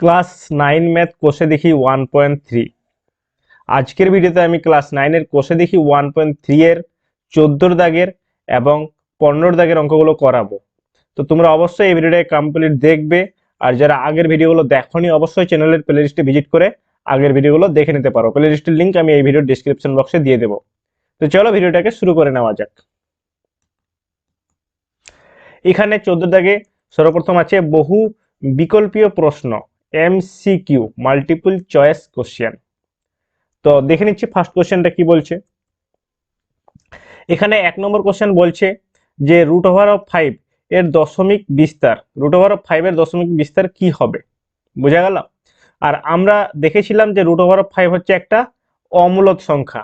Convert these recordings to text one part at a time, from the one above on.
Class 9 math কোষে দেখি 1.3। আজকের ভিডিওতে আমি ক্লাস 9 কোষে দেখি 1.3 এর 14 দাগের এবং 15 দাগের অঙ্কগুলো করাবো। তো তোমরা অবশ্যই এই ভিডিওটা কমপ্লিট দেখবে, আর যারা আগের ভিডিওগুলো দেখোনি অবশ্যই চ্যানেলের প্লেলিস্টে ভিজিট করে আগের ভিডিওগুলো দেখে নিতে পারো। প্লেলিস্টের লিংক আমি এই ভিডিওর ডেসক্রিপশন বক্সে দিয়ে দেবো। তো চলো ভিডিওটাকে শুরু করে নেওয়া যাক। এখানে 14 দাগে সর্বপ্রথম আছে বহু বিকল্পীয় প্রশ্ন, এমসিকিউ, মাল্টিপল চয়েস কোশ্চেন। তো দেখে নিচ্ছি ফার্স্ট কোশ্চেনটা কি বলছে। এখানে 1 নম্বর কোশ্চেন বলছে যে √5 এর দশমিক বিস্তার, √5 এর দশমিক বিস্তার কি হবে, বোঝা গেল। আর আমরা দেখেছিলাম যে √5 হচ্ছে একটা অমূলদ সংখ্যা,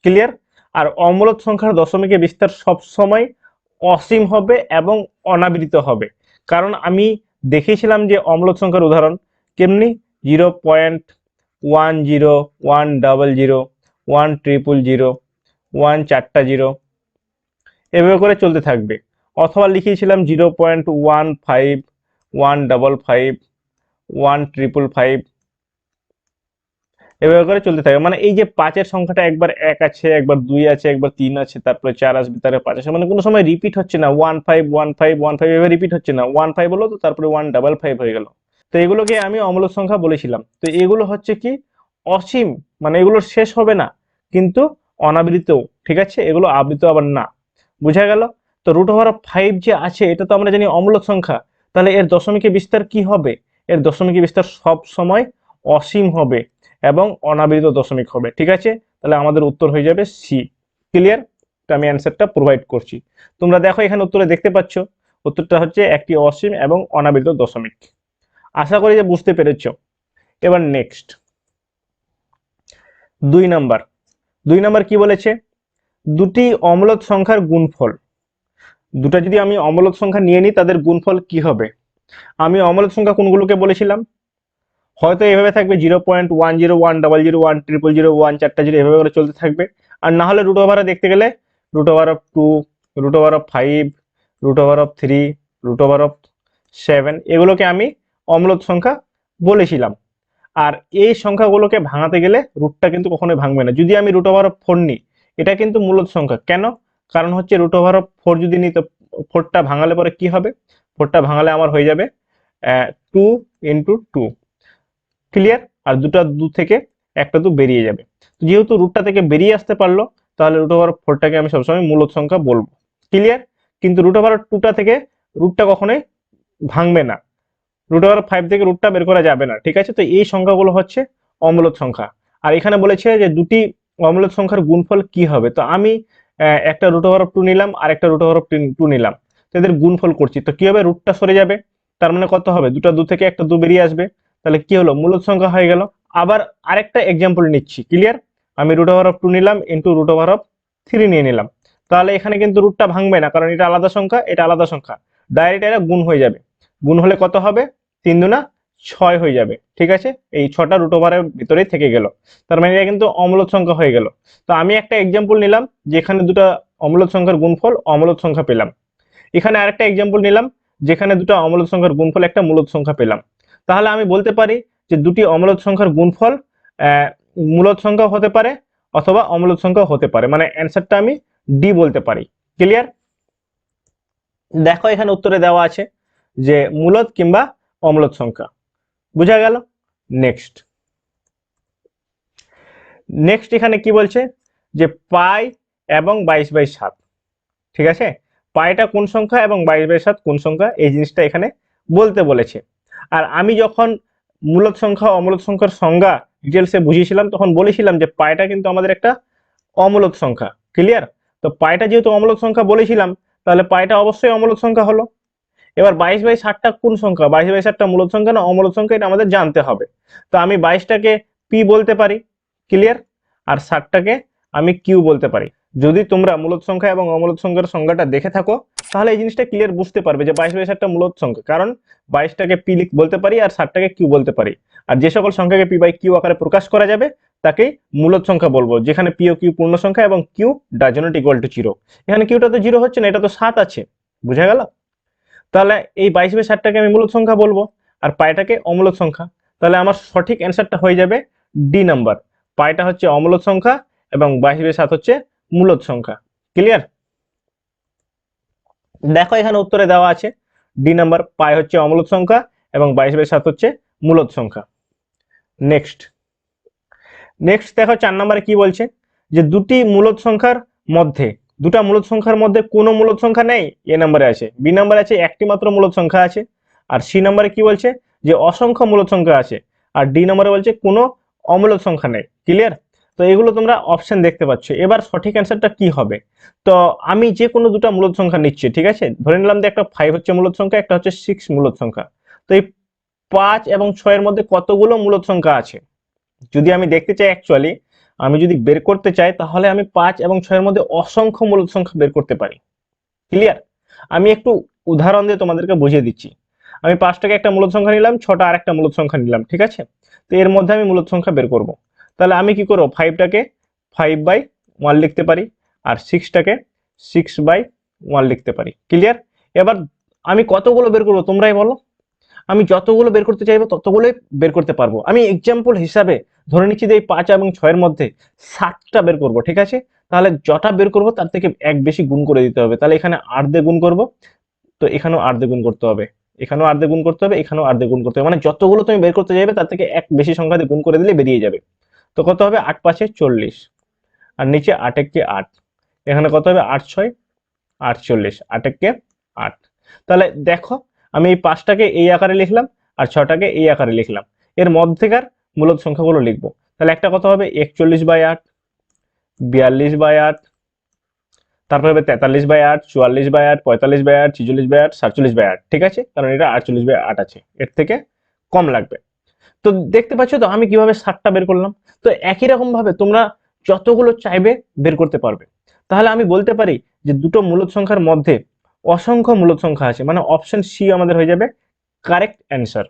ক্লিয়ার। আর অমূলদ সংখ্যার দশমিকের বিস্তার সব সময় অসীম হবে এবং অনাবৃত হবে, কারণ আমি দেখেছিলাম যে অমূলদ সংখ্যার উদাহরণ কেমনি 0.10 100 100 এভাবে করে চলতে থাকবে। অথবা লিখিয়েছিলাম 0.15 155 1555 এভাবে করে চলতে থাকে। মানে এই যে 5-এর সংখ্যাটা একবার 1 আছে, একবার 2 আছে, একবার 3 আছে, তারপরে 4 আসবে, তারপরে 5 আসবে, মানে কোনো সময় রিপিট হচ্ছে না। 1515 এভাবে রিপিট হচ্ছে না, 15 হলো তো তারপরে 155 হয়ে গেল। তো এগুলোকে আমি অমূলদ সংখ্যা বলেছিলাম। তো এগুলো হচ্ছে কি অসীম, মানে এগুলোর শেষ হবে না, কিন্তু অনাবৃত, ঠিক আছে, এগুলো আবৃত আবার না, বুঝা গেল। তো √5 যে আছে এটা তো আমরা জানি অমূলদ সংখ্যা, তাহলে এর দশমিকের বিস্তার কি হবে? এর দশমিকের বিস্তার সব সময় অসীম হবে এবং অনাবৃত দশমিক হবে, ঠিক আছে। তাহলে আমাদের উত্তর হয়ে যাবে সি, ক্লিয়ার। তো আমি অ্যান্সারটা প্রোভাইড করছি, তোমরা দেখো এখানে উত্তরে দেখতে পাচ্ছ উত্তরটা হচ্ছে একটি অসীম এবং অনাবৃত দশমিক। আশা করি যে বুঝতে পেরেছ। এবার নেক্সট 2 নাম্বার কি বলেছে, দুটি অমূলদ সংখ্যার গুণফল, দুটা যদি আমি অমূলদ সংখ্যা নিয়ে নিই তাদের গুণফল কি হবে। আমি অমূলদ সংখ্যা কোনগুলোকে বলেছিলাম, হয়তো এভাবে থাকবে 0.10 100 1000 100 এভাবে করে চলতে থাকবে। আর না হলে √ওভারে দেখতে গেলে √2 √5 √3 √7 এগুলোকে আমি অমূলদ সংখ্যা বলেছিলাম। আর এই সংখ্যাগুলোকে ভাঙাতে গেলে রুটটা কিন্তু কখনোই ভাঙবে না। যদি আমি √4 নিই এটা কিন্তু মূলদ সংখ্যা, কেন? কারণ হচ্ছে √4 যদি নিই তো 4টা ভাঙালে পরে কি হবে, 4টা ভাঙালে আমার হয়ে যাবে 2 × 2, ক্লিয়ার। আর দুটা 2 থেকে একটা 2 বেরিয়ে যাবে। তো যেহেতু রুটটা থেকে বেরিয়ে আসতে পারলো তাহলে √4টাকে আমি সবসময় মূলদ সংখ্যা বলবো, ক্লিয়ার। কিন্তু √2টা থেকে রুটটা কখনোই ভাঙবে না, √5 থেকে রুটটা বের করা যাবে না, ঠিক আছে। তো এই সংখ্যাগুলো হচ্ছে অমূলদ সংখ্যা। আর এখানে বলেছে যে দুটি অমূলদ সংখ্যার গুণফল কি হবে। তো আমি একটা √2 নিলাম আর একটা √2 নিলাম, তো এদের গুণফল করছি। তো কি হবে, রুটটা সরে যাবে, তার মানে কত হবে, দুটা 2 থেকে একটা 2 বেরিয়ে আসবে, তাহলে কি হলো, মূলদ সংখ্যা হয়ে গেল। আবার আরেকটা এক্সাম্পল নিচ্ছি, ক্লিয়ার। আমি √2 নিলাম ইন্টু √3 নিয়ে নিলাম, তাহলে এখানে কিন্তু রুটটা ভাঙবে না, কারণ এটা আলাদা সংখ্যা, এটা আলাদা সংখ্যা, ডাইরেক্ট এরা গুণ হয়ে যাবে। গুণ হলে কত হবে, 3 দুনা 6 হয়ে যাবে, ঠিক আছে। এই 6টা √ওভারের ভিতরেই থেকে গেল, তার মানে এটা কিন্তু অমূলদ সংখ্যা হয়ে গেল। তো আমি একটা এক্সাম্পল নিলাম যেখানে দুটো অমূলদ সংখ্যার গুণফল অমূলদ সংখ্যা পেলাম। এখানে আরেকটা এক্সাম্পল নিলাম যেখানে দুটো অমূলদ সংখ্যার গুণফল একটা মূলদ সংখ্যা পেলাম। তাহলে আমি বলতে পারি যে দুটি অমূলদ সংখ্যার গুণফল মূলদ সংখ্যা হতে পারে অথবা অমূলদ সংখ্যা হতে পারে, মানে অ্যান্সারটা আমি ডি বলতে পারি, ক্লিয়ার। দেখো এখানে উত্তরে দেওয়া আছে যে মূলদ কিংবা অমূলদ সংখ্যা, বোঝা গেল। নেক্সট এখানে কি বলছে যে পাই এবং 22/7, ঠিক আছে। পাইটা কোন সংখ্যা এবং 22/7 কোন সংখ্যা, এই জিনিসটা এখানে বলতে বলেছে। আর আমি যখন মূলদ সংখ্যা অমূলদ সংখ্যার সংজ্ঞা ডিটেলসে বুঝিয়েছিলাম তখন বলেছিলাম যে পাইটা কিন্তু আমাদের একটা অমূলদ সংখ্যা, ক্লিয়ার। তো পাইটা যেহেতু অমূলদ সংখ্যা বলেছিলাম তাহলে পাইটা অবশ্যই অমূলদ সংখ্যা হলো। এবার 22/7টা কোন সংখ্যা, 22/7টা মূলদ সংখ্যা না অমূলদ সংখ্যা, এটা আমাদের জানতে হবে। তো আমি 22টাকে পি বলতে পারি, ক্লিয়ার। আর 7টাকে আমি কিউ বলতে পারি। যদি তোমরা মূলদ সংখ্যা এবং অমূলদ সংখ্যার সংজ্ঞাটা দেখে থাকো তাহলে এই জিনিসটা ক্লিয়ার বুঝতে পারবে যে 22/7টা মূলদ সংখ্যা, কারণ 22টাকে পি বলতে পারি আর 7টাকে কিউ বলতে পারি। আর যে সকল সংখ্যাকে পি বাই কিউ আকারে প্রকাশ করা যাবে তাকেই মূলদ সংখ্যা বলবো, যেখানে পি ও কিউ পূর্ণ সংখ্যা এবং Q does not equal to 0। এখানে কিউটা তো 0 হচ্ছে না, এটা তো 7 আছে, বুঝা গেল। তাহলে এই 22/7টাকে আমি মূলদ সংখ্যা বলবো। আর পাইটাকে অমূলদ সংখ্যা। তাহলে আমার সঠিক অ্যান্সারটা হয়ে যাবে ডি নাম্বার। পাইটা হচ্ছে অমূলদ সংখ্যা এবং 22/7 হচ্ছে মূলদ সংখ্যা। ক্লিয়ার? দেখো এখানে উত্তরে দেওয়া আছে ডি নাম্বার, পাই হচ্ছে অমূলদ সংখ্যা এবং 22/7 হচ্ছে মূলদ সংখ্যা। নেক্সট নেক্সট দেখো 4 নম্বরে কি বলছে, যে দুটা মূলদ সংখ্যার মধ্যে কোনো মূলদ সংখ্যা নেই। এ নম্বরে আছে। বি নম্বরে আছে একটি মাত্র মূলদ সংখ্যা আছে। আর সি নম্বরে কি বলছে, যে অসংখ্য মূলদ সংখ্যা আছে। আর ডি নম্বরে বলছে কোনো অমূলদ সংখ্যা নেই। ক্লিয়ার? তো এগুলো তোমরা অপশন দেখতে পাচ্ছ। এবার সঠিক অ্যান্সারটা কি হবে? তো আমি যে কোনো দুটা মূলদ সংখ্যা নিচ্ছি, ঠিক আছে? ধরে নিলাম যে একটা 5 হচ্ছে মূলদ সংখ্যা, একটা হচ্ছে 6 মূলদ সংখ্যা। তো এই 5 এবং 6 এর মধ্যে কতগুলো মূলদ সংখ্যা আছে যদি আমি দেখতে চাই, অ্যাকচুয়ালি আমি যদি বের করতে চাই, তাহলে আমি 5 এবং 6 এর মধ্যে অসংখ্য মূলদ সংখ্যা বের করতে পারি। ক্লিয়ার? আমি একটু উদাহরণ দিয়ে তোমাদেরকে বুঝিয়ে দিচ্ছি। আমি 5টাকে একটা মূলদ সংখ্যা নিলাম, 6টা আরেকটা মূলদ সংখ্যা নিলাম, ঠিক আছে? তো এর মধ্যে আমি মূলদ সংখ্যা বের করব। তাহলে আমি কি করব, 5টাকে 5/1 লিখতে পারি, আর 6টাকে 6/1 লিখতে পারি। ক্লিয়ার? এবার আমি কতগুলো বের করবো তোমরাই বলো। আমি যতগুলো বের করতে চাইবো ততগুলোই বের করতে পারবো। আমি এক্সাম্পল হিসাবে ধরে নিচ্ছি যে এই 5 এবং 6 এর মধ্যে 7টা বের করব, ঠিক আছে? তাহলে যটা বের করব তার থেকে এক বেশি গুণ করে দিতে হবে। তাহলে এখানে 8 দিয়ে গুণ করব, তো এখানেও 8 দিয়ে গুণ করতে হবে, এখানেও 8 দিয়ে গুণ করতে হবে, এখানেও 8 দিয়ে গুণ করতে হবে। মানে যতগুলো তুমি বের করতে চাইবে তার থেকে এক বেশি সংখ্যা দিয়ে গুণ করে দিলে বেরিয়ে যাবে। তো কত হবে, 8×5 = 40, আর নিচে 8×1 = 8। এখানে কত হবে, 8×6 = 48, 8×1 = 8। তাহলে দেখো আমি এই 5টাকে এই আকারে লিখলাম, আর 6টাকে এই আকারে লিখলাম। এর মধ্যেকার মূলদ সংখ্যাগুলো লিখবো। তাহলে একটা কত হবে, 41/8, 42/8, তারপর হবে 43/8, 44/8, 45/8, 46/8, 47/8। ঠিক আছে? কারণ এটা 48/8 আছে, এর থেকে কম লাগবে। তো দেখতে পাচ্ছ তো আমি কিভাবে 7টা বের করলাম। তো একই রকম ভাবে তোমরা যতগুলো চাইবে বের করতে পারবে। তাহলে আমি বলতে পারি যে দুটো মূলদ সংখ্যার মধ্যে অসংখ্য মূলদ সংখ্যা আছে, মানে অপশন সি আমাদের হয়ে যাবে কারেক্ট অ্যান্সার।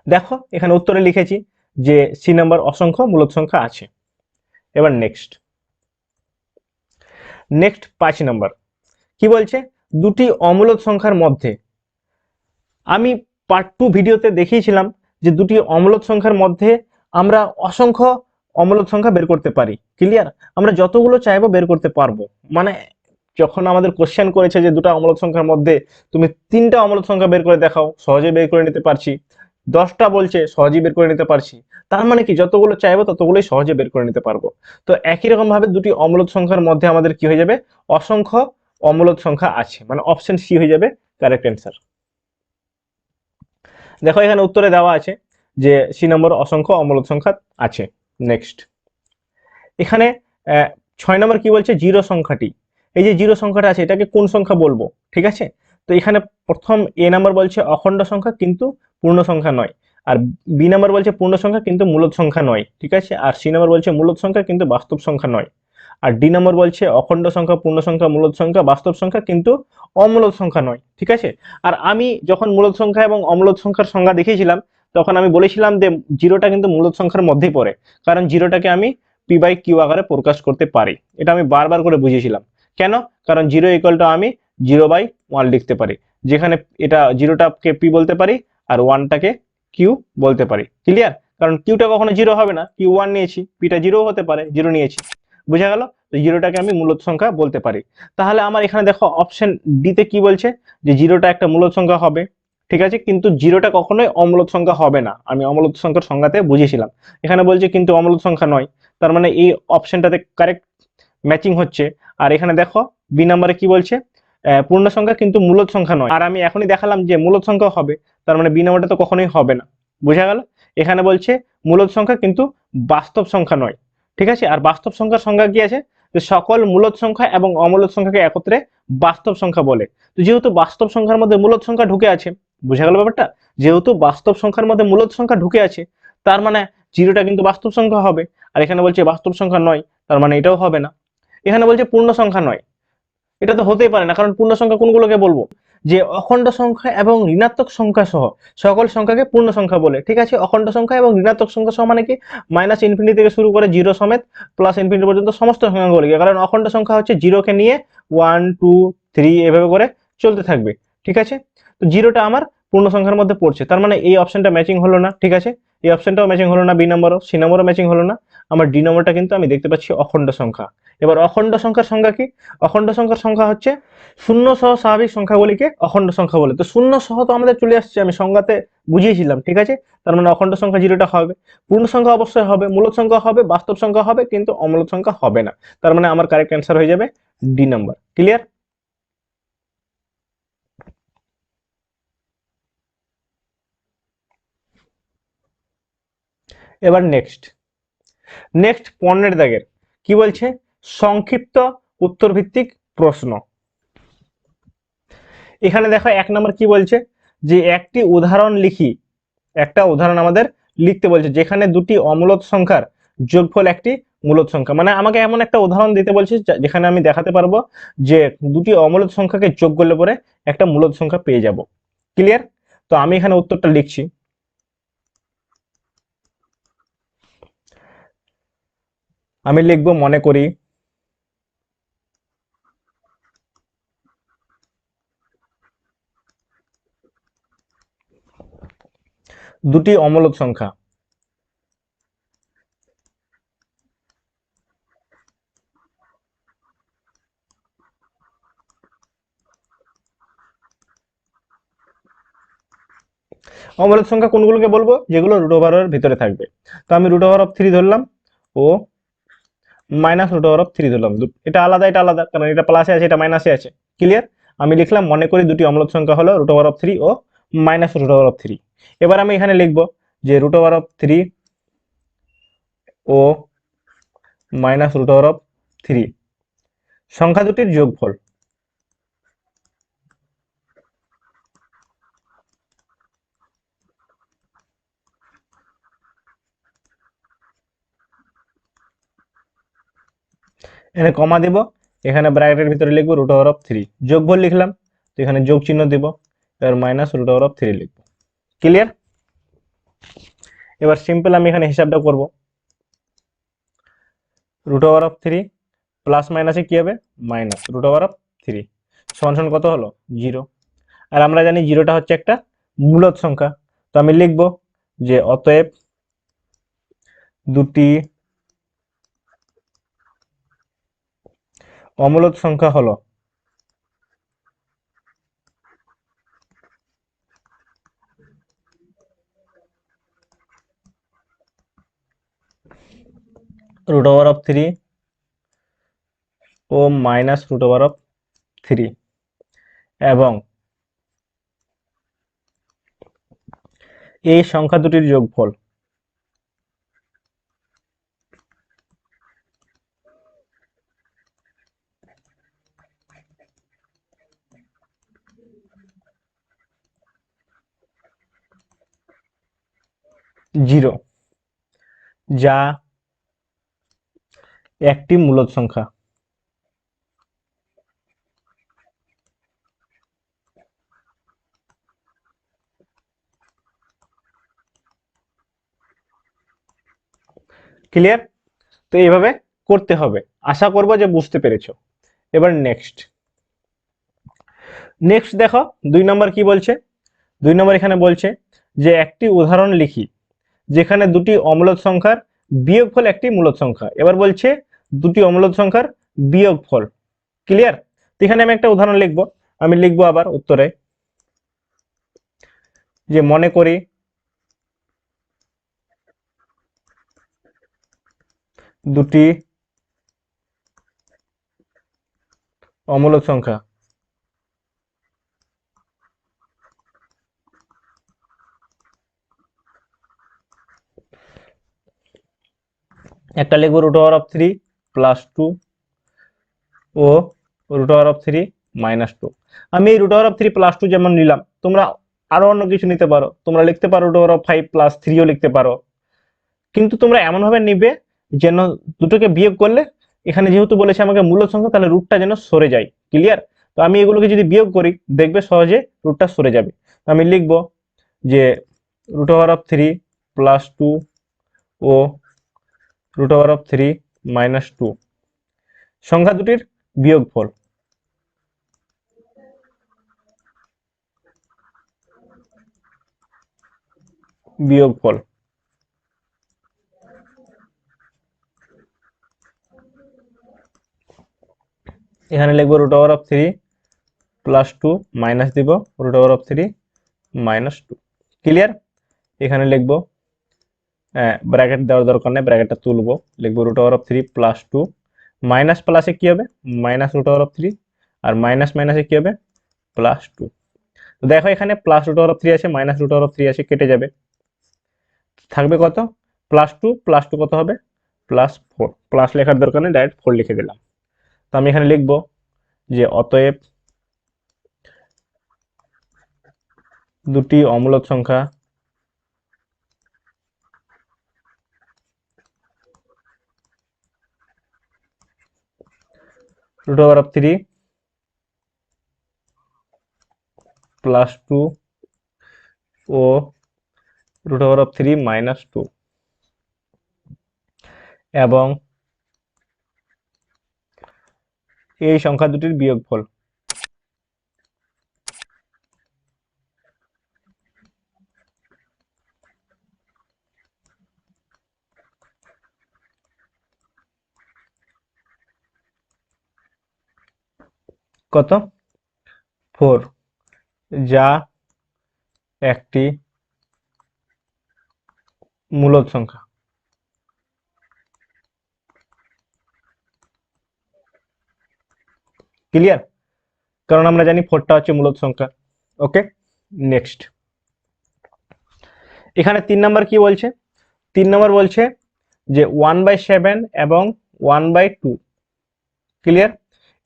দেখো এখানে উত্তরে লিখেছি যে সি নাম্বার, অসংখ্য মূলদ সংখ্যা আছে। এবার নেক্সট 5 নাম্বার কি বলছে, দুটি অমূলদ সংখ্যার মধ্যে, আমি পার্ট 2 ভিডিওতে দেখিয়েছিলাম যে দুটি অমূলদ সংখ্যার মধ্যে আমরা অসংখ্য অমূলদ সংখ্যা বের করতে পারি। ক্লিয়ার? আমরা যতগুলো চাইবো বের করতে পারবো। মানে যখন আমাদের কোশ্চেন করেছে যে দুটো অমূলদ সংখ্যার মধ্যে তুমি 3টা অমূলদ সংখ্যা বের করে দেখাও, সহজে বের করে নিতে পারছি। 10টা বলছে, সহজেই বের করে নিতে পারছি। তার মানে কি, যতগুলো চাইবো ততগুলোই সহজে বের করে নিতে পারবো। তো একই রকম ভাবে দুটি অমূলদ সংখ্যার মধ্যে আমাদের কি হয়ে যাবে, অসংখ্য অমূলদ সংখ্যা আছে, মানে অপশন সি হয়ে যাবে কারেক্ট অ্যান্সার। দেখো এখানে উত্তরে দেওয়া আছে যে সি নম্বর, অসংখ্য অমূলদ সংখ্যা আছে। নেক্সট এখানে 6 নম্বর কি বলছে, জিরো সংখ্যাটি, এই যে জিরো সংখ্যাটা আছে এটাকে কোন সংখ্যা বলবো? ঠিক আছে? তো এখানে প্রথম এ নাম্বার বলছে অখণ্ড সংখ্যা কিন্তু পূর্ণ সংখ্যা নয়, আর বি নাম্বার বলছে পূর্ণ সংখ্যা কিন্তু মূলদ সংখ্যা নয়। ঠিক আছে? আর সি নাম্বার বলছে মূলদ সংখ্যা কিন্তু বাস্তব সংখ্যা নয়। আর ডি নম্বর বলছে অখণ্ড সংখ্যা, পূর্ণ সংখ্যা, মূলদ সংখ্যা, বাস্তব সংখ্যা কিন্তু অমূলদ সংখ্যা নয়। ঠিক আছে? আর আমি যখন মূলদ সংখ্যা এবং অমূলদ সংখ্যার সংজ্ঞা দেখিয়েছিলাম, তখন আমি বলেছিলাম যে জিরোটা কিন্তু মূলদ সংখ্যার মধ্যেই পড়ে, কারণ জিরোটাকে আমি p/q আকারে প্রকাশ করতে পারি। এটা আমি বারবার করে বুঝিয়েছিলাম। কেন? কারণ 0 = আমি 0/1 লিখতে পারি, যেখানে এটা জিরোটাকে p বলতে পারি আর 1টাকে q বলতে পারি। ক্লিয়ার? কারণ কিউটা কখনো 0 হবে না, q 1 নিয়েছি, পিটা 0 হতে পারে, 0 নিয়েছি। বুঝা গেল? তো জিরোটাকে আমি মূলদ সংখ্যা বলতে পারি। তাহলে আমার এখানে দেখো অপশন ডি তে কি বলছে, যে জিরোটা একটা মূলদ সংখ্যা হবে। ঠিক আছে? কিন্তু জিরোটা কখনোই অমূলদ সংখ্যা হবে না, আমি অমূলদ সংখ্যার সংজ্ঞাতে বুঝিয়েছিলাম। এখানে বলছে কিন্তু অমূলদ সংখ্যা নয়, তার মানে এই অপশনটাতে কারেক্ট ম্যাচিং হচ্ছে। আর এখানে দেখো বি নাম্বারে কি বলছে, পূর্ণ সংখ্যা কিন্তু মূলদ সংখ্যা নয়। আর আমি এখনই দেখালাম যে মূলদ সংখ্যা হবে, তার মানে বি নাম্বারটা তো কখনোই হবে না। বোঝা গেল? এখানে বলছে মূলদ সংখ্যা কিন্তু বাস্তব সংখ্যা নয়। ঠিক আছে? আর বাস্তব সংখ্যার সংজ্ঞা কি আছে, যে সকল মূলদ সংখ্যা এবং অমূলদ সংখ্যাকে একত্রে বাস্তব সংখ্যা বলে। তো যেহেতু বাস্তব সংখ্যার মধ্যে মূলদ সংখ্যা ঢুকে আছে, বোঝা গেল ব্যাপারটা? যেহেতু বাস্তব সংখ্যার মধ্যে মূলদ সংখ্যা ঢুকে আছে, তার মানে জিরোটা কিন্তু বাস্তব সংখ্যা হবে। আর এখানে বলছে বাস্তব সংখ্যা নয়, তার মানে এটাও হবে না। এখানে বলছে পূর্ণ সংখ্যা নয়, এটা তো হতেই পারে না, কারণ পূর্ণ সংখ্যা কোনগুলোকে বলবো, যে অখণ্ড সংখ্যা এবং ঋণাত্মক সংখ্যা সহ সকল সংখ্যাকে পূর্ণ সংখ্যা বলে। ঠিক আছে? অখণ্ড সংখ্যা এবং ঋণাত্মক সংখ্যা সহ মানে কি, -∞ থেকে শুরু করে 0 সমেত +∞ পর্যন্ত সমস্ত সংখ্যাগুলিকে, কারণ অখণ্ড সংখ্যা হচ্ছে 0কে নিয়ে 1 2 3 এভাবে করে চলতে থাকবে। ঠিক আছে? তো জিরোটা আমার পূর্ণ সংখ্যার মধ্যে পড়ছে, তার মানে এই অপশনটা ম্যাচিং হলো না। ঠিক আছে, এই অপশনটাও ম্যাচিং হলো না, বি নম্বরও, সি নম্বরও ম্যাচিং হলো না। আমার ডি নম্বরটা কিন্তু আমি দেখতে পাচ্ছি অখণ্ড সংখ্যা। এবার অখণ্ড সংখ্যার সংখ্যা কি? অখণ্ড সংখ্যার সংখ্যা হচ্ছে শূন্য সহ স্বাভাবিক সংখ্যাগুলিকে অখণ্ড সংখ্যা বলে। তো শূন্য সহ তো আমাদের চলে আসছে, আমি সংজ্ঞাতে বুঝিয়েছিলাম। ঠিক আছে, তার মানে অখণ্ড সংখ্যা জিরোটা হবে। পূর্ণ সংখ্যা অবশ্যই হবে, মূলদ সংখ্যা হবে, বাস্তব সংখ্যা হবে, কিন্তু অমূলদ সংখ্যা হবে না। তার মানে আমার কারেক্ট অ্যান্সার হয়ে যাবে ডি নাম্বার। ক্লিয়ার? এবার নেক্সট 15 দাগের কি বলছে? সংক্ষিপ্ত উত্তর ভিত্তিক প্রশ্ন। এখানে দেখো 1 নম্বর কি বলছে, যে একটি উদাহরণ লিখি। একটা উদাহরণ আমাদের লিখতে বলছে যেখানে দুটি অমূলদ সংখ্যার যোগফল একটি মূলদ সংখ্যা। মানে আমাকে এমন একটা উদাহরণ দিতে বলছে যেখানে আমি দেখাতে পারবো যে দুটি অমূলদ সংখ্যাকে যোগ করলে পরে একটা মূলদ সংখ্যা পেয়ে যাব। ক্লিয়ার? তো আমি এখানে উত্তরটা লিখছি। আমি লিখবো, মনে করি দুটি অমূলদ সংখ্যা অমূলদ সংখ্যা কোনগুলোকে বলবো? যেগুলো রুট ওভারের ভিতরে থাকবে। তো আমি রুট ওভার অফ 3 ধরলাম ও মাইনাস রুট ওভার অফ 3 ধরলাম। এটা আলাদা, এটা আলাদা, কারণ এটা প্লাসে আছে, এটা মাইনাসে আছে। ক্লিয়ার? আমি লিখলাম, মনে করি দুটি অমূলদ সংখ্যা হলো রুট ওভার অফ 3 ও মাইনাস রুট ওভার অফ 3। এবার আমি এখানে লিখবো যে রুট ওভার অফ 3 ও মাইনাস রুট ওভার অফ 3 সংখ্যা দুটির যোগফল। এখানে কমা দেব, এখানে ব্র্যাকেটের ভিতরে লিখবো রুট ওভার অফ 3, যোগফল লিখলাম, তো এখানে যোগ চিহ্ন দেব, এবার মাইনাস রুট ওভার অফ 3 লিখবো। ক্লিয়ার? এবার সিম্পল আমি এখানে হিসাবটা করব। রুট ওভার অফ 3 প্লাস মাইনাসে কি হবে? মাইনাস রুট ওভার অফ 3 সমান সমান কত হলো? 0। আর আমরা জানি জিরোটা হচ্ছে একটা মূলদ সংখ্যা। তো আমি লিখব যে অতএব দুটি অমূলদ সংখ্যা হলো রুট ওভার অফ 3 ও মাইনাস রুট ওভার অফ 3, এবং এই সংখ্যা দুটির যোগফল। জিরো, যা একটি মূলদ সংখ্যা। ক্লিয়ার? তো এইভাবে করতে হবে। আশা করব যে বুঝতে পেরেছো। এবার নেক্সট দেখো 2 নম্বর কি বলছে। 2 নম্বর এখানে বলছে যে একটি উদাহরণ লিখি যেখানে দুটি অমূলদ সংখ্যার বিয়োগফল একটি মূলদ সংখ্যা। এবার বলছে দুটি অমূলদ সংখ্যার বিয়োগফল। ক্লিয়ার? তো এখানে আমি একটা উদাহরণ লিখবো। আমি লিখবো আবার উত্তরে যে মনে করি দুটি অমূলদ সংখ্যা একটা লিখবো রুট ওভার অফ 3 প্লাস 2 ও রুট ওভার অফ 3 মাইনাস 2। আমি এই রুট ওভার অফ 3 প্লাস 2 যেমন নিলাম, তোমরা আরো অন্য কিছু নিতে পারো। তোমরা লিখতে পারো রুট ওভার অফ 5 প্লাস 3ও লিখতে পারো, কিন্তু তোমরা এমন ভাবে নিবে যেন দুটোকে বিয়োগ করলে এখানে যেহেতু বলেছে আমাকে মূলদ সংখ্যা, তাহলে রুটটা যেন সরে যায়। ক্লিয়ার? তো আমি এগুলোকে যদি বিয়োগ করি দেখবে সহজে রুটটা সরে যাবে। তো আমি লিখব যে রুট ওভার অফ 3 প্লাস 2 ও রুট ওভার অফ 3 মাইনাস 2 সংখ্যা দুটির বিয়োগফল। বিয়োগফল। এখানে লিখবো √3 প্লাস 2 মাইনাস দিব √3 মাইনাস 2। ক্লিয়ার? এখানে লিখবো ব্র্যাকেট দেওয়ার দরকার নেই, ব্র্যাকেটটা তুলবো, লিখবো √3 প্লাস 2 মাইনাস প্লাসে কি হবে মাইনাস √3 আর মাইনাস মাইনাসে কি হবে প্লাস 2। দেখো এখানে প্লাস √3 আছে মাইনাস √3 আছে, কেটে যাবে, থাকবে কত প্লাস টু কত হবে +4। প্লাস লেখার দরকার নেই, ডাইরেক্ট 4 লিখে দিলাম। তো আমি এখানে লিখবো যে অতএব দুটি অমূলক সংখ্যা √3 প্লাস 2 ও √3 মাইনাস 2 এবং এই সংখ্যা দুটির বিয়োগফল। কত 4, যা একটি মূলদ সংখ্যা। ক্লিয়ার? কারণ আমরা জানি 4টা হচ্ছে মূলদ সংখ্যা। ওকে, নেক্সট। এখানে 3 নাম্বার কি বলছে? 3 নাম্বার বলছে যে 1/7 এবং 1/2। ক্লিয়ার?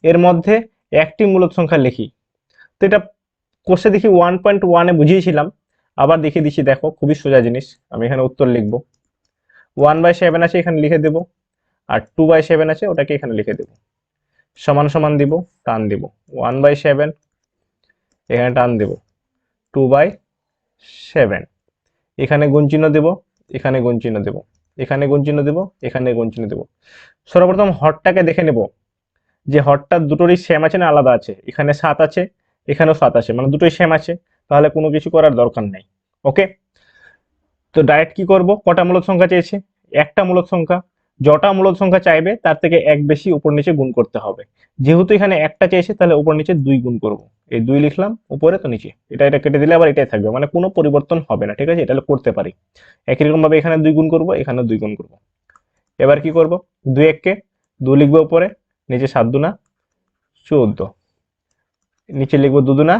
এর মধ্যে একটি মূলদ সংখ্যা লিখি। তো এটা কোর্সে দেখি 1.1 বুঝিয়েছিলাম, আবার দেখিয়ে দিচ্ছি, দেখো খুবই সোজা জিনিস। আমি এখানে উত্তর লিখবো, 1/7 আছে এখানে লিখে দেব, আর 2/7 আছে ওটাকে এখানে লিখে দেব, সমান সমান দিব, টান দিব, 1/7 এখানে টান দেব 2/7, এখানে গুণ চিহ্ন দেব, এখানে গুণ চিহ্ন দেব, এখানে গুণ চিহ্ন দেব, এখানে গুণ চিহ্ন দেব। সর্বপ্রথম হরটাকে দেখে নেব যে হরটা দুটোরই সেম আছে না আলাদা আছে। এখানে 7 আছে, এখানেও 7 আছে, মানে দুটোই সেম আছে, তাহলে কোনো কিছু করার দরকার নেই। ওকে, তো ডাইরেক্ট কি করব, কটা মূলদ সংখ্যা চেয়েছে, একটা মূলদ সংখ্যা, যটা মূলদ সংখ্যা চাইবে তার থেকে এক বেশি উপর নিচে গুণ করতে হবে। যেহেতু এখানে একটা চেয়েছে তাহলে উপর নিচে 2 গুণ করব, এই 2 লিখলাম উপরে, তো নিচে এটা কেটে দিলে আবার এটাই থাকবে, মানে কোনো পরিবর্তন হবে না। ঠিক আছে, এটা করতে পারি। একই রকম ভাবে এখানে 2 গুণ করব, এখানে 2 গুণ করব। এবার কি করব, 2 এককে 2 লিখবো উপরে, নিচে 7 দুনা 14, নিচে লিখবো 2 দুনা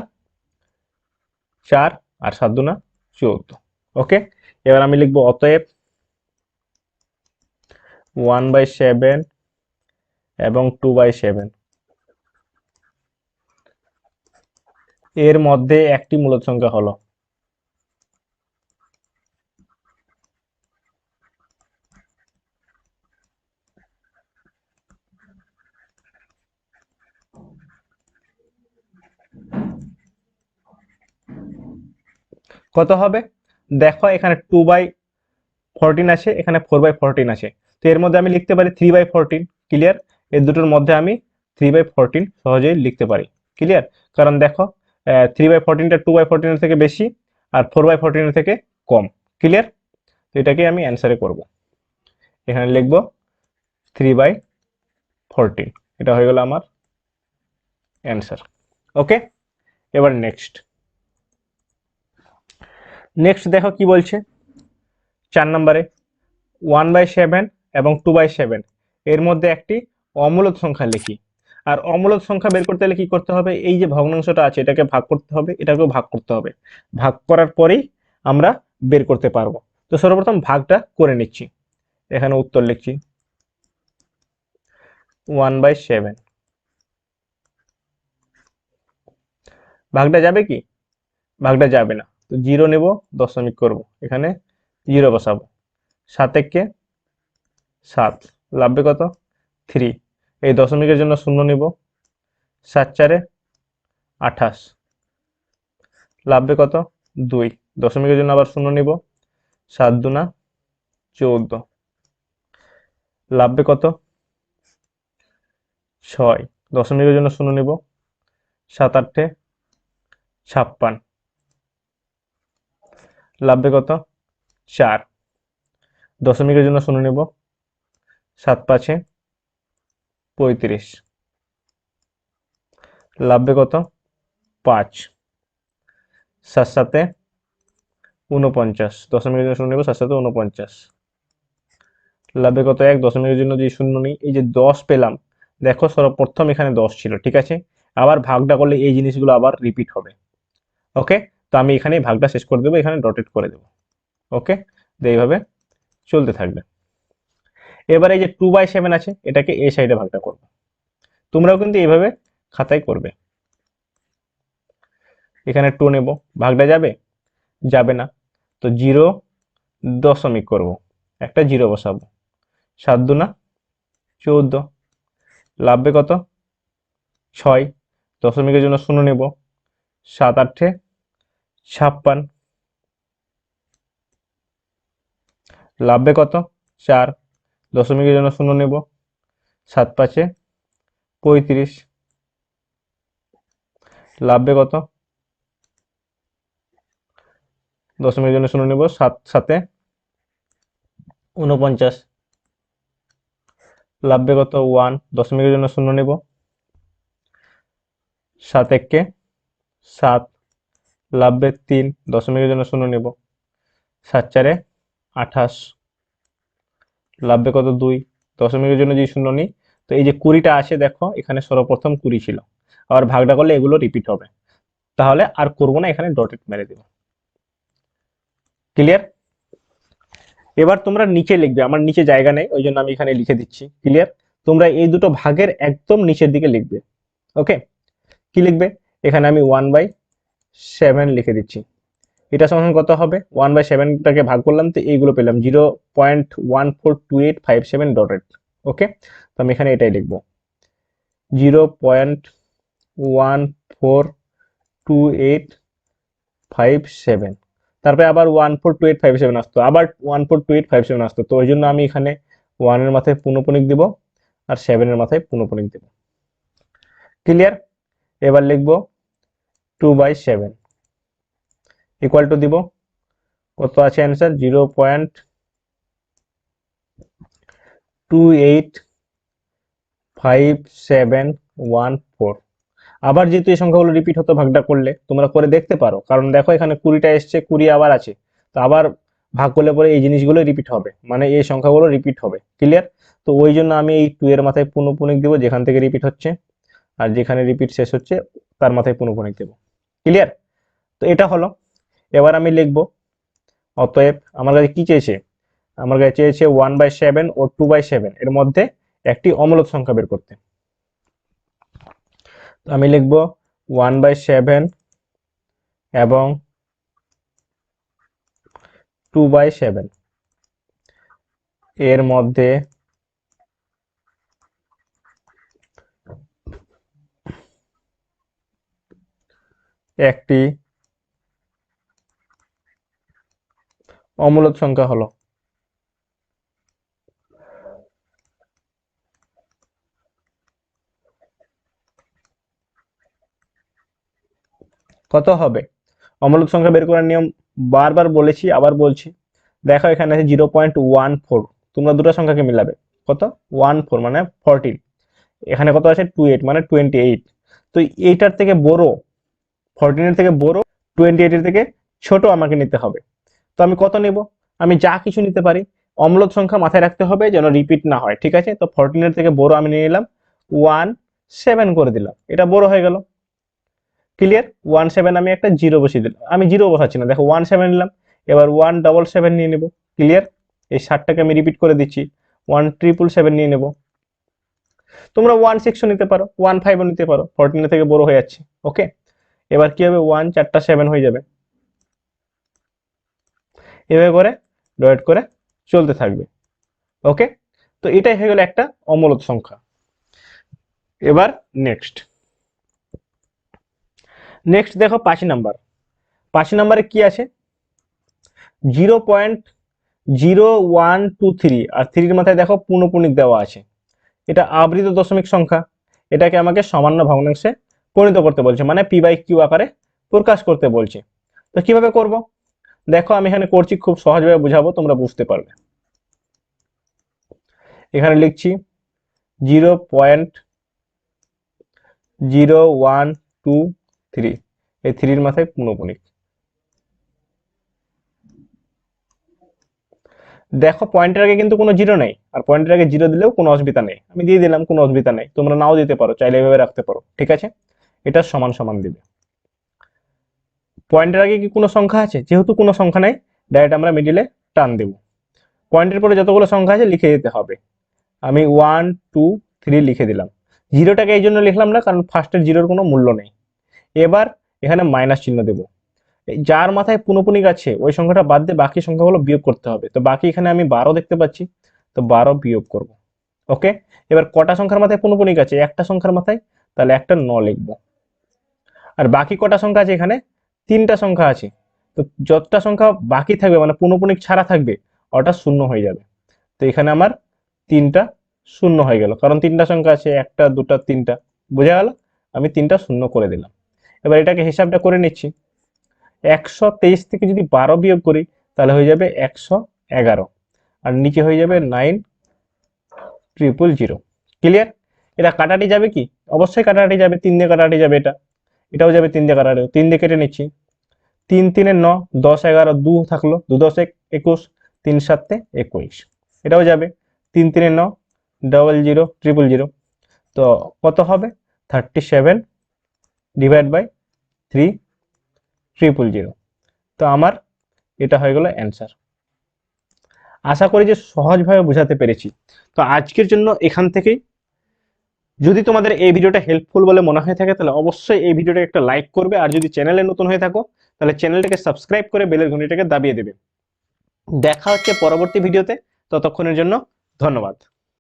4 আর 7 দুনা 14। ওকে, এবার আমি লিখবো অতএব 1/7 এবং 2/7 এর মধ্যে একটি মূলদ সংখ্যা হলো। কত হবে দেখো, এখানে 2/14 আছে, এখানে 4/14 আছে, তো এর মধ্যে আমি লিখতে পারি 3/14। ক্লিয়ার? এর দুটোর মধ্যে আমি 3/14 সহজেই লিখতে পারি। ক্লিয়ার? কারণ দেখো 3/14টা 2/14 এর থেকে বেশি আর 4/14 এর থেকে কম। ক্লিয়ার? তো এটাকে আমি অ্যান্সারে করব, এখানে লিখবো 3/14, এটা হয়ে গেল আমার অ্যান্সার। ওকে, এবার নেক্সট। নেক্সট দেখো কি বলছে 4 নম্বরে, 1/7 এবং 2/7 এর মধ্যে একটি অমূলদ সংখ্যা লিখি। আর অমূলদ সংখ্যা বের করতে হলে কি করতে হবে, এই যে ভগ্নাংশটা আছে এটাকে ভাগ করতে হবে, এটাকেও ভাগ করতে হবে, ভাগ করার পরেই আমরা বের করতে পারবো। তো সর্বপ্রথম ভাগটা করে নিচ্ছি, এখানে উত্তর লিখছি 1/7। ভাগটা যাবে কি, ভাগটা যাবে না, তো 0 নেব, দশমিক করব, এখানে 0 বসাবো, 7 একে 7, লাভবে কত 3, এই দশমিকের জন্য 0 নিব, 7 4 28, লাভবে কত 2, দশমিকের জন্য আবার 0 নিব, 7 দুনা 14, লাভবে কত 6, দশমিকের জন্য 0 নিব, 7 8 56, লাভবে কত 4, দশমিকের জন্য শূন্য নেব, 7 5 35, লাভবে কত 5, 7 7 49, দশমিকের জন্য শূন্য নেব, 7 7 49, লাভবে কত 1, দশমিকের জন্য যদি শূন্য নিই, এই যে 10 পেলাম, দেখো সর্বপ্রথম এখানে 10 ছিল, ঠিক আছে, আবার ভাগটা করলে এই জিনিসগুলো আবার রিপিট হবে। ওকে, তো আমি এখানে ভাগটা শেষ করে দেবো, এখানে ডটেড করে দেবো। ওকে, তো এইভাবে চলতে থাকবে। এবার এই যে 2/7 আছে, এটাকে এই সাইডে ভাগটা করবো। তোমরাও কিন্তু এইভাবে খাতায় করবে। এখানে 2 নেব, ভাগটা যাবে, যাবে না, তো 0 দশমিক করব, একটা 0 বসাবো, 7 2 14, লাভবে কত 6, দশমিকের জন্য শূন্য নেব, 7 8 56, লাভবে কত 4, দশমিকের জন্য শূন্য নেব, 7 5 35, লাভবে কত, দশমিকের জন্য শূন্য নেব, 7 7 49, লাভবে কত 1, দশমিকের জন্য শূন্য নেব, 7 1 7, লাভবে 3, দশমিকের জন্য শূন্য নেব, 7 4 28, লাভবে কত 2, দশমিকের জন্য যদি শূন্য নিই, তো এই যে 20টা আছে, দেখো এখানে সর্বপ্রথম 20 ছিল, আবার ভাগটা করলে এগুলো রিপিট হবে, তাহলে আর করবো না, এখানে ডটেড মেরে দেব। ক্লিয়ার? এবার তোমরা নিচে লিখবে, আমার নিচে জায়গা নেই, ওই জন্য আমি এখানে লিখে দিচ্ছি। ক্লিয়ার? তোমরা এই দুটো ভাগের একদম নিচের দিকে লিখবে। ওকে, কি লিখবে? এখানে আমি 1/7 লিখে দিচ্ছি। এটা সমান কত হবে? 1/7টাকে ভাগ করলাম, তো এইগুলো পেলাম 0.142857 ডটেড। ওকে, তো আমি এখানে এটাই লিখবো, 0.142857, তারপরে আবার 142857 আসতো, আবার 142857 আসতো, তো ওই জন্য আমি এখানে 1 এর মাথায় পুনঃপুনিক দিব আর 7 এর মাথায় পুনঃপুনিক দিব। ক্লিয়ার? এবার লিখবো 2/7 ইকুয়াল টু দিব, কত আছে অ্যান্সার? 0.285714। আবার যেহেতু এই সংখ্যাগুলো রিপিট হতো ভাগটা করলে, তোমরা করে দেখতে পারো, কারণ দেখো এখানে 20টা এসছে, 20 আবার আছে, তো আবার ভাগ করলে পরে এই জিনিসগুলো রিপিট হবে, মানে এই সংখ্যাগুলো রিপিট হবে। ক্লিয়ার? তো ওই জন্য আমি এই 2 এর মাথায় পুনঃপুনিক দিব যেখান থেকে রিপিট হচ্ছে, আর যেখানে রিপিট শেষ হচ্ছে তার মাথায় পুনঃপুনিক দেব। ক্লিয়ার? তো এটা হলো। এবার আমি লিখব, অতএব আমার কাছে কি চেয়েছে? আমার কাছে চেয়েছে 1/7 ও 2/7 এর মধ্যে একটি অমূলক সংখ্যা বের করতে। তো আমি লিখব 1/7 এবং 2/7 এর মধ্যে একটি অমূলক সংখ্যা হলো। কত হবে? অমূলক সংখ্যা বের করার নিয়ম বারবার বলেছি, আবার বলছি। দেখো এখানে আছে 0.14, তোমরা দুটো সংখ্যাকে মিলাবে, কত 14 মানে 14, এখানে কত আছে 28 মানে 28, তো এইটার থেকে বড়, 14 এর থেকে বড়, 28 এর থেকে ছোট আমাকে নিতে হবে। তো আমি কত নেব? আমি যা কিছু নিতে পারি, অম্লক সংখ্যা মাথায় রাখতে হবে যেন রিপিট না হয়, ঠিক আছে? তো 14 এর থেকে বড় আমি নিয়ে নিলাম, 17 করে দিলাম, এটা বড় হয়ে গেল। ক্লিয়ার? 17 আমি একটা 0 বসিয়ে দিলাম, আমি 0 বসাচ্ছি না, দেখো 17 নিলাম, এবার 177 নিয়ে নেব। ক্লিয়ার? এই 60টাকে আমি রিপিট করে দিচ্ছি, 1777 নিয়ে নেব। তোমরা 16 নিতে পারো, 15 নিতে পারো, 14 থেকে বড় হয়ে যাচ্ছে। ওকে, এবার কি হবে? 1 4টা 7 হয়ে যাবে, এভাবে করে ডট করে চলতে থাকবে। ওকে, তো এটাই হয়ে গেল একটা অমূলক সংখ্যা। এবার নেক্সট নেক্সট দেখো 5 নাম্বার। 5 নাম্বারে কি আছে? 0.0123 আর 3 মাথায় দেখো পুনঃপুনিক দেওয়া আছে, এটা আবৃত দশমিক সংখ্যা, এটাকে আমাকে সামান্য ভগ্নাংশে পরিণত করতে বলছে, মানে পি বাই কিউ আকারে প্রকাশ করতে বলছে। তো কিভাবে করব? দেখো আমি এখানে করছি, খুব সহজভাবে বুঝাবো, তোমরা বুঝতে পারবে। এখানে লিখছি 0.0123, এই 3 এর মাথায় পূর্ণপণিক। দেখো পয়েন্টের আগে কিন্তু কোনো জিরো নেই, আর পয়েন্টের আগে জিরো দিলেও কোনো অসুবিধা নেই, আমি দিয়ে দিলাম, কোনো অসুবিধা নেই, তোমরা নাও দিতে পারো, চাইলে এভাবে রাখতে পারো, ঠিক আছে। এটা সমান সমান দিবে। পয়েন্টের আগে কি কোনো সংখ্যা আছে? যেহেতু কোনো সংখ্যা নেই, ডাইরেক্ট আমরা মিডিলে টান দেব। পয়েন্টের পরে যতগুলো সংখ্যা আছে লিখে দিতে হবে। আমি 1 2 3 লিখে দিলাম। জিরোটাকে এই জন্য লিখলাম না, কারণ ফার্স্টের জিরোর কোনো মূল্য নেই। এবার এখানে মাইনাস চিহ্ন দেব। যার মাথায় পুনঃপুনিক আছে ওই সংখ্যাটা বাদ দিয়ে বাকি সংখ্যাগুলো বিয়োগ করতে হবে। তো বাকি এখানে আমি 12 দেখতে পাচ্ছি, তো 12 বিয়োগ করব। ওকে, এবার কটা সংখ্যার মাথায় পুনঃপুনিক আছে? একটা সংখ্যার মাথায়, তাহলে একটা 9 লিখবো। আর বাকি কটা সংখ্যা আছে? এখানে 3টা সংখ্যা আছে। তো যতটা সংখ্যা বাকি থাকবে মানে পুনঃপুনিক ছাড়া থাকবে, ওটা শূন্য হয়ে যাবে। তো এখানে আমার 3টা শূন্য হয়ে গেল, কারণ 3টা সংখ্যা আছে, 1টা 2টা 3টা, বোঝা গেল? আমি 3টা শূন্য করে দিলাম। এবার এটাকে হিসাবটা করে নিচ্ছি। 123 থেকে যদি 12 বিয়োগ করি তাহলে হয়ে যাবে 111, আর নিচে হয়ে যাবে 9000। ক্লিয়ার? এটা কাটাটি যাবে কি? অবশ্যই কাটাটি যাবে, 3 দিয়ে কাটাটি যাবে, এটাও যাবে 3 দিয়ে কাটাটি, 3 দিয়ে কেটে নিচ্ছি। 3 3 9, 10 11, 2 থাকলো, 2 10 21, 3 7 21, এটাও যাবে। 3 3 9, 00 000, তো কত হবে? 37 ডিভাইড বাই 3 000। তো আমার এটা হয়ে গেল অ্যান্সার। আশা করি যে সহজভাবে বোঝাতে পেরেছি। তো আজকের জন্য এখান থেকেই। যদি তোমাদের এই ভিডিওটা হেল্পফুল বলে মনে হয়ে থাকে তাহলে অবশ্যই এই ভিডিওটা একটা লাইক করবে, আর যদি চ্যানেলে নতুন হয়ে থাকো তাহলে চ্যানেলটাকে সাবস্ক্রাইব করে বেলের ঘন্টিটাকে দাবিয়ে দেবে। দেখা হচ্ছে পরবর্তী ভিডিওতে, ততক্ষণের জন্য ধন্যবাদ।